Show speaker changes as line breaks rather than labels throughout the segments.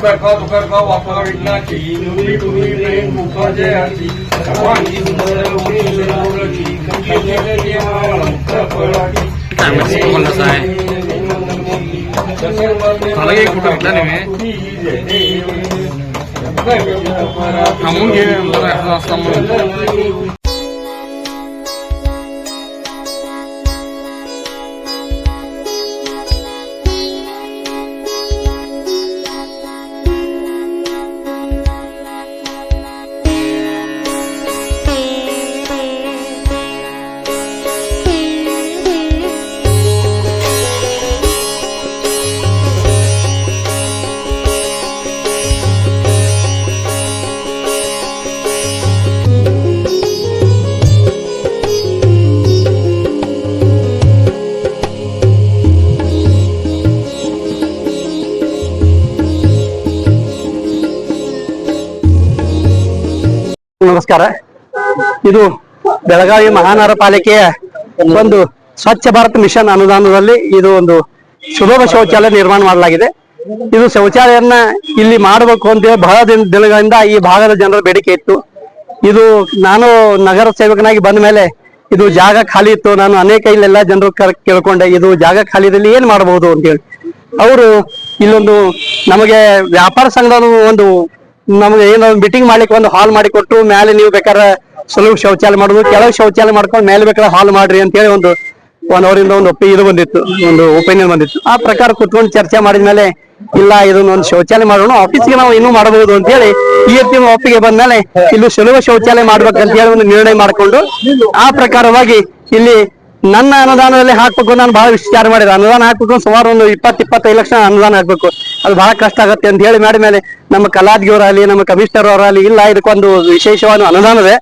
तुका वापरण्याची नुरी टुरी ट्रेन मुखाचे हाती सर्वांगी सुंदर उडी
ನಮಸ್ಕಾರ. ಇದು ಬೆಳಗಾವಿ ಮಹಾನಗರ ಪಾಲಿಕೆಯ ಒಂದು ಸ್ವಚ್ಛ ಭಾರತ್ ಮಿಷನ್ ಅನುದಾನದಲ್ಲಿ ಇದು ಒಂದು ಸುಲಭ ಶೌಚಾಲಯ ನಿರ್ಮಾಣ ಮಾಡಲಾಗಿದೆ. ಇದು ಶೌಚಾಲಯನ್ನ ಇಲ್ಲಿ ಮಾಡಬೇಕು ಅಂತ ಬಹಳ ದಿನಗಳಿಂದ ಈ ಭಾಗದ ಜನರ ಬೇಡಿಕೆ ಇತ್ತು. ಇದು ನಾನು ನಗರ ಸೇವಕನಾಗಿ ಬಂದ ಮೇಲೆ ಇದು ಜಾಗ ಖಾಲಿ ಇತ್ತು. ನಾನು ಅನೇಕ ಇಲ್ಲೆಲ್ಲ ಜನರು ಕೇಳ್ಕೊಂಡೆ ಇದು ಜಾಗ ಖಾಲಿದಲ್ಲಿ ಏನ್ ಮಾಡಬಹುದು ಅಂತೇಳಿ. ಅವರು ಇಲ್ಲೊಂದು ನಮಗೆ ವ್ಯಾಪಾರ ಸಂಘದ ಒಂದು ನಮ್ಗೆ ಏನೋ ಮೀಟಿಂಗ್ ಮಾಡ್ಲಿಕ್ಕೆ ಒಂದು ಹಾಲ್ ಮಾಡಿ ಕೊಟ್ಟು ಮೇಲೆ ನೀವು ಬೇಕಾದ್ರೆ ಸುಲಭ ಶೌಚಾಲಯ ಮಾಡುದು, ಕೆಳಗೆ ಶೌಚಾಲಯ ಮಾಡ್ಕೊಂಡು ಮೇಲೆ ಬೇಕಾದ್ರೆ ಹಾಲ್ ಮಾಡ್ರಿ ಅಂತ ಹೇಳಿ ಒಂದು ಅವರಿಂದ ಒಂದು ಒಂದು ಒಪಿನಿಯನ್ ಬಂದಿತ್ತು. ಆ ಪ್ರಕಾರ ಕುತ್ಕೊಂಡು ಚರ್ಚೆ ಮಾಡಿದ್ಮೇಲೆ ಇಲ್ಲ ಇದನ್ನ ಒಂದು ಶೌಚಾಲಯ ಮಾಡೋಣ, ಆಫೀಸ್ಗೆ ನಾವು ಇನ್ನೂ ಮಾಡಬಹುದು ಅಂತ ಹೇಳಿ ಈ ರೀತಿ ಒಪ್ಪಿಗೆ ಬಂದ್ಮೇಲೆ ಇಲ್ಲಿ ಸುಲಭ ಶೌಚಾಲಯ ಮಾಡ್ಬೇಕಂತ ಹೇಳಿ ಒಂದು ನಿರ್ಣಯ ಮಾಡಿಕೊಂಡು ಆ ಪ್ರಕಾರವಾಗಿ ಇಲ್ಲಿ ನನ್ನ ಅನುದಾನದಲ್ಲಿ ಹಾಕ್ಬೇಕು. ನಾನು ಬಹಳ ವಿಚಾರ ಮಾಡಿದೆ, ಅನುದಾನ ಹಾಕ್ಬೇಕು ಸುಮಾರು ಒಂದು 20-25 ಲಕ್ಷ ಅನುದಾನ ಹಾಕ್ಬೇಕು, ಅದು ಬಹಳ ಕಷ್ಟ ಆಗುತ್ತೆ ಅಂತ ಹೇಳಿ ಮಾಡಿದ್ಮೇಲೆ ನಮ್ಮ ಕಲಾದ್ಗಿಯವರಾಗಲಿ ನಮ್ಮ ಕಮಿಷನರ್ ಅವರಾಗಲಿ ಇಲ್ಲ ಇದಕ್ಕೊಂದು ವಿಶೇಷವಾದ ಅನುದಾನ ಇದೆ.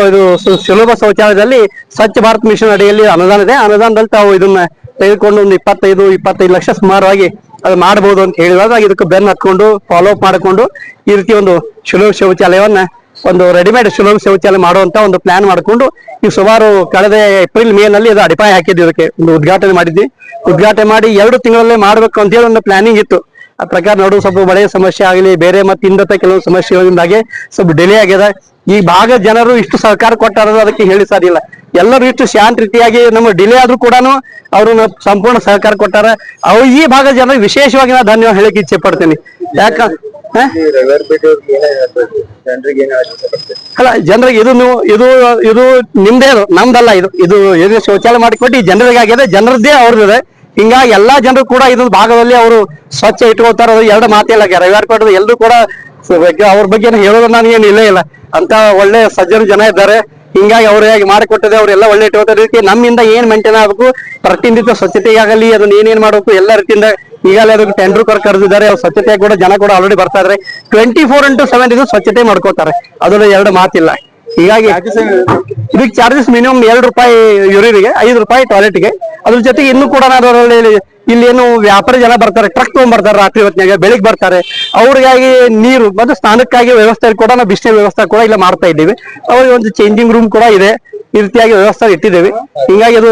ಇದು ಸುಲಭ ಶೌಚಾಲಯದಲ್ಲಿ ಸ್ವಚ್ಛ ಭಾರತ್ ಮಿಷನ್ ಅಡಿಯಲ್ಲಿ ಅನುದಾನ ಇದೆ. ಅನುದಾನದಲ್ಲಿ ತಾವು ಇದನ್ನ ತೆಗೆದುಕೊಂಡು ಒಂದು 25 ಲಕ್ಷ ಸುಮಾರವಾಗಿ ಅದು ಮಾಡಬಹುದು ಅಂತ ಹೇಳಿದಾಗ ಇದಕ್ಕೆ ಬೆನ್ ಹತ್ಕೊಂಡು ಫಾಲೋ ಅಪ್ ಮಾಡಿಕೊಂಡು ಈ ರೀತಿ ಒಂದು ಸುಲಭ ಶೌಚಾಲಯವನ್ನ ಒಂದು ರೆಡಿಮೇಡ್ ಸುಲಭ ಶೌಚಾಲಯ ಮಾಡುವಂತ ಒಂದು ಪ್ಲಾನ್ ಮಾಡಿಕೊಂಡು ಈ ಸುಮಾರು ಕಳೆದ ಏಪ್ರಿಲ್ ಮೇ ನಲ್ಲಿ ಇದು ಅಡಿಪಾಯ ಹಾಕಿದ್ವಿ. ಇದಕ್ಕೆ ಒಂದು ಉದ್ಘಾಟನೆ ಮಾಡಿದ್ವಿ. ಉದ್ಘಾಟನೆ ಮಾಡಿ 2 ತಿಂಗಳಲ್ಲೇ ಮಾಡ್ಬೇಕು ಅಂತ ಹೇಳಿ ಒಂದು ಪ್ಲಾನಿಂಗ್ ಇತ್ತು. ಆ ಪ್ರಕಾರ ನೋಡು ಸ್ವಲ್ಪ ಬಳೆಯ ಸಮಸ್ಯೆ ಆಗಲಿ ಬೇರೆ ಮತ್ತೆ ಇಂದತ್ತ ಕೆಲವು ಸಮಸ್ಯೆಗಳಿಂದಾಗೆ ಸ್ವಲ್ಪ ಡಿಲೇ ಆಗಿದೆ. ಈ ಭಾಗದ ಜನರು ಇಷ್ಟು ಸಹಕಾರ ಕೊಟ್ಟಾರ ಅದಕ್ಕೆ ಹೇಳಿ ಸಾಧಿಲ್ಲ. ಎಲ್ಲರೂ ಇಷ್ಟು ಶಾಂತ ರೀತಿಯಾಗಿ ನಮ್ಮ ಡಿಲೇ ಆದ್ರೂ ಕೂಡ ಅವರು ಸಂಪೂರ್ಣ ಸಹಕಾರ ಕೊಟ್ಟಾರ. ಅವ್ರು ಈ ಭಾಗದ ಜನರಿಗೆ ವಿಶೇಷವಾಗಿ ನಾನು ಧನ್ಯವಾದ ಹೇಳಿಕ್ಕೆ ಇಚ್ಛೆ ಪಡ್ತೇನೆ. ಅಲ್ಲ ಜನರಿಗೆ ಇದು ನಿಮ್ದೇ, ನಮ್ದಲ್ಲ. ಇದು ಶೌಚಾಲಯ ಮಾಡಿಕೊಟ್ಟು ಈ ಜನರಿಗೆ ಆಗಿದೆ, ಜನರದ್ದೇ ಅವ್ರದ್ದಿದೆ. ಹಿಂಗಾಗಿ ಎಲ್ಲಾ ಜನರು ಕೂಡ ಇದೊಂದು ಭಾಗದಲ್ಲಿ ಅವರು ಸ್ವಚ್ಛ ಇಟ್ಕೊಳ್ತಾರ. ಎರಡು ಮಾತಿಲ್ಲ, ರವಿವಾರ ಕೊಟ್ಟರು ಎಲ್ಲರೂ ಕೂಡ ಅವ್ರ ಬಗ್ಗೆ ಹೇಳೋದು ನನಗೇನು ಇಲ್ಲೇ ಇಲ್ಲ. ಅಂತ ಒಳ್ಳೆ ಸಜ್ಜನ ಜನ ಇದ್ದಾರೆ. ಹಿಂಗಾಗಿ ಅವ್ರು ಹೇಗೆ ಮಾಡಿಕೊಟ್ಟಿದೆ ಅವರೆಲ್ಲ ಒಳ್ಳೆ ಇಟ್ಕೋತಾರೆ. ನಮ್ಮಿಂದ ಏನ್ ಮೇಂಟೈನ್ ಆಗ್ಬೇಕು, ಪ್ರತಿನಿತ್ಯ ಸ್ವಚ್ಛತೆಗಾಗಲಿ ಅದನ್ನ ಏನೇನ್ ಮಾಡ್ಬೇಕು ಎಲ್ಲ ರೀತಿಯಿಂದ ಈಗಾಗಲೇ ಅದಕ್ಕೆ ಟೆಂಡರ್ ಕರೆದಿದ್ದಾರೆ. ಅವ್ರು ಸ್ವಚ್ಛತೆ ಕೂಡ ಜನ ಕೂಡ ಆಲ್ರೆಡಿ ಬರ್ತಾ ಇದ್ದಾರೆ. 24x7 ಇದು ಸ್ವಚ್ಛತೆ ಮಾಡ್ಕೋತಾರೆ, ಅದ್ರಲ್ಲಿ ಎರಡು ಮಾತಿಲ್ಲ. ಹೀಗಾಗಿ ಇದಕ್ಕೆ ಚಾರ್ಜಸ್ ಮಿನಿಮಮ್ ₹2 ಯೂರಿನ್ಗೆ, ₹5 ಟಾಯ್ಲೆಟ್ಗೆ. ಅದ್ರ ಜೊತೆಗೆ ಇನ್ನೂ ಕೂಡ ಅದರಲ್ಲಿ ಇಲ್ಲಿ ಏನು ವ್ಯಾಪಾರಿ ಜನ ಬರ್ತಾರೆ, ಟ್ರಕ್ ತಗೊಂಡ್ಬರ್ತಾರೆ ರಾತ್ರಿ ಹೊತ್ತಿನಾಗ, ಬೆಳಿಗ್ಗೆ ಬರ್ತಾರೆ. ಅವ್ರಿಗಾಗಿ ನೀರು ಮತ್ತು ಸ್ನಾನಕ್ಕಾಗಿ ವ್ಯವಸ್ಥೆ ಕೂಡ ನಾವು ಬಿಸಿನ ವ್ಯವಸ್ಥೆ ಕೂಡ ಇಲ್ಲ ಮಾಡ್ತಾ ಇದ್ದೀವಿ. ಅವ್ರಿಗೆ ಒಂದು ಚೇಂಜಿಂಗ್ ರೂಮ್ ಕೂಡ ಇದೆ. ಈ ರೀತಿಯಾಗಿ ವ್ಯವಸ್ಥೆ ಇಟ್ಟಿದ್ದೇವೆ. ಹಿಂಗಾಗಿ ಅದು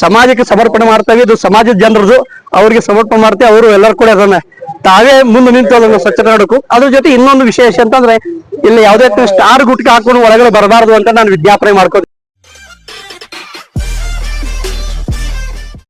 ಸಮಾಜಕ್ಕೆ ಸಮರ್ಪಣೆ ಮಾಡ್ತೇವೆ. ಇದು ಸಮಾಜದ ಜನರದು, ಅವ್ರಿಗೆ ಸಮರ್ಪಣೆ ಮಾಡ್ತೇವೆ. ಅವರು ಎಲ್ಲರೂ ಕೂಡ ಅದನ್ನ ತಾವೇ ಮುಂದೆ ನಿಂತು ಅದನ್ನು ಸ್ವಚ್ಛತೆ ಮಾಡಬೇಕು. ಅದ್ರ ಜೊತೆ ಇನ್ನೊಂದು ವಿಶೇಷ ಅಂತಂದ್ರೆ ಇಲ್ಲಿ ಯಾವುದೇ ಸ್ಟಾರ್ ಗುಟ್ಟಿಗೆ ಹಾಕೊಂಡು ಒಳಗಡೆ ಬರಬಾರದು ಅಂತ ನಾನು ವಿಜ್ಞಾಪನೆ ಮಾಡ್ಕೋತೀನಿ.